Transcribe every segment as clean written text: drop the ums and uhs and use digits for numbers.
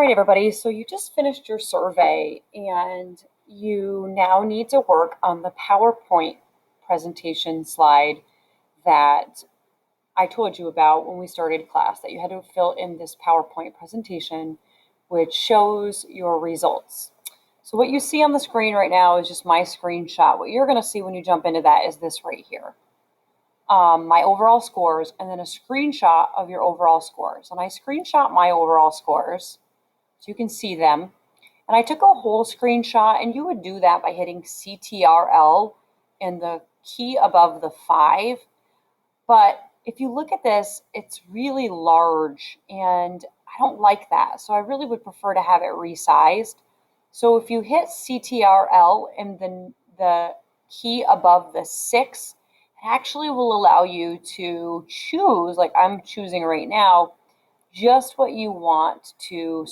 right, everybody. So you just finished your survey and you now need to work on the PowerPoint presentation slide that I told you about when we started class, that you had to fill in this PowerPoint presentation, which shows your results. So what you see on the screen right now is just my screenshot. What you're going to see when you jump into that is this right here. My overall scores, and then a screenshot of your overall scores. And I screenshot my overall scores so you can see them. And I took a whole screenshot, and you would do that by hitting CTRL and the key above the 5. But if you look at this, it's really large, and I don't like that. So I really would prefer to have it resized. So if you hit CTRL and then the key above the 6, it actually will allow you to choose, like I'm choosing right now, just what you want to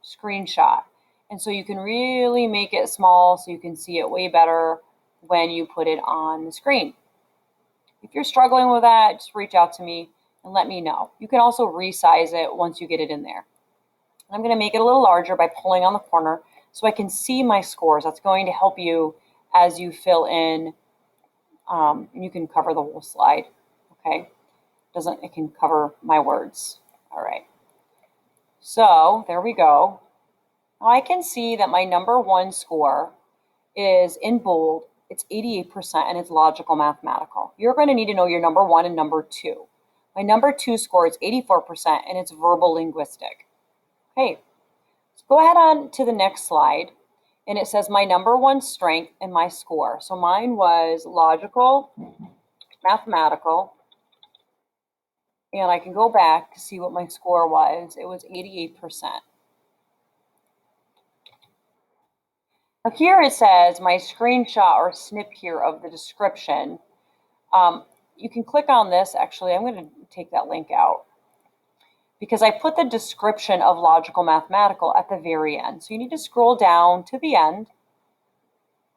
screenshot. And so you can really make it small so you can see it way better when you put it on the screen. If you're struggling with that, just reach out to me and let me know. You can also resize it once you get it in there. I'm going to make it a little larger by pulling on the corner so I can see my scores. That's going to help you as you fill in. And you can cover the whole slide, okay? It can cover my words. All right. So there we go. Now I can see that my number 1 score is in bold. It's 88% and it's logical mathematical. You're going to need to know your number 1 and number 2. My number 2 score is 84% and it's verbal linguistic. Okay, so go ahead on to the next slide. And it says my number 1 strength and my score. So mine was logical, mathematical, and I can go back to see what my score was. It was 88%. Now here it says my screenshot or snip here of the description. You can click on this. Actually, I'm going to take that link out because I put the description of logical mathematical at the very end. So you need to scroll down to the end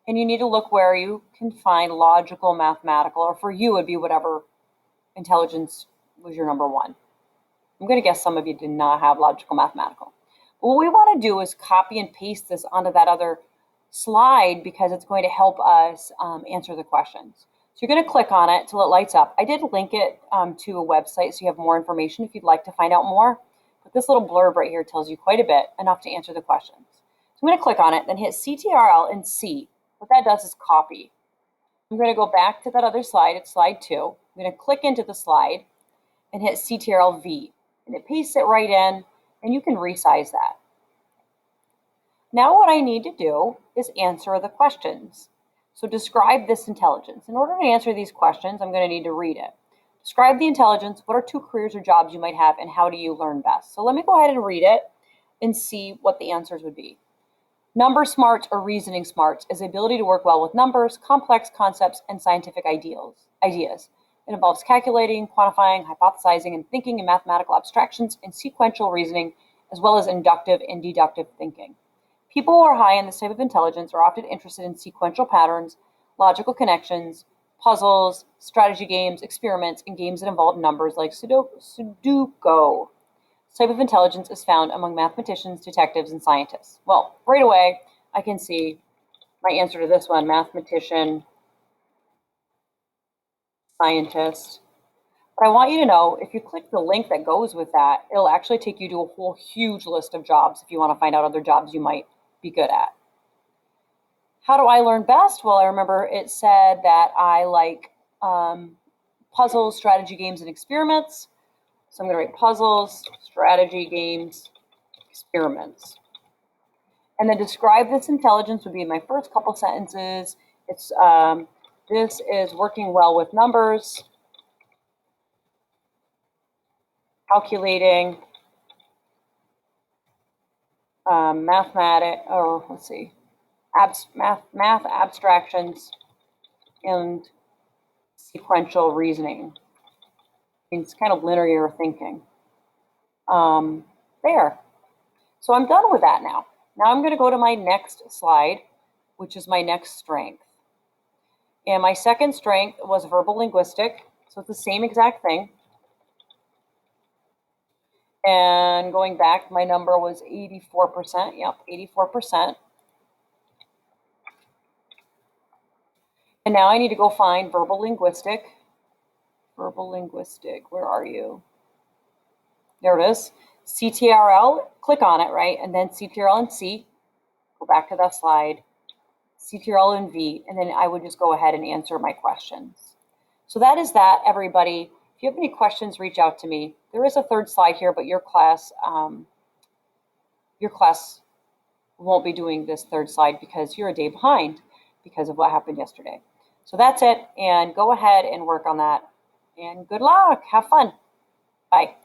and you need to look where you can find logical mathematical, or for you, it'd be whatever intelligence was your number 1. I'm going to guess some of you did not have logical mathematical. But what we want to do is copy and paste this onto that other slide because it's going to help us answer the questions. So you're going to click on it till it lights up. I did link it to a website so you have more information if you'd like to find out more. But this little blurb right here tells you quite a bit, enough to answer the questions. So I'm going to click on it, then hit CTRL and C. What that does is copy. I'm going to go back to that other slide. It's slide 2. I'm going to click into the slide and hit CTRL V. And it pastes it right in, and you can resize that. Now what I need to do is answer the questions. So describe this intelligence. In order to answer these questions, I'm going to need to read it. Describe the intelligence. What are 2 careers or jobs you might have, and how do you learn best? So let me go ahead and read it and see what the answers would be. Number smarts or reasoning smarts is the ability to work well with numbers, complex concepts, and scientific ideas. It involves calculating, quantifying, hypothesizing, and thinking in mathematical abstractions and sequential reasoning, as well as inductive and deductive thinking. People who are high in this type of intelligence are often interested in sequential patterns, logical connections, puzzles, strategy games, experiments, and games that involve numbers like Sudoku. This type of intelligence is found among mathematicians, detectives, and scientists. Well, right away, I can see my answer to this one: mathematician, scientist. But I want you to know, if you click the link that goes with that, it'll actually take you to a whole huge list of jobs if you want to find out other jobs you might be good at. How do I learn best? Well, I remember it said that I like puzzles, strategy games, and experiments. So I'm going to write puzzles, strategy games, experiments. And then describe this intelligence would be my first couple sentences. It's this is working well with numbers, calculating, math abstractions, and sequential reasoning. It's kind of linear thinking. There. So I'm done with that now. Now I'm going to go to my next slide, which is my next strength. And my second strength was verbal linguistic. So it's the same exact thing. And going back, my number was 84%. Yep, 84%. And now I need to go find verbal linguistic. Verbal linguistic, where are you? There it is. CTRL, click on it, right? And then CTRL and C, go back to that slide, CTRL and V, and then I would just go ahead and answer my questions. So that is that, everybody. If you have any questions, reach out to me. There is a third slide here, but your class won't be doing this third slide because you're a day behind because of what happened yesterday. So that's it, and go ahead and work on that. And good luck. Have fun. Bye.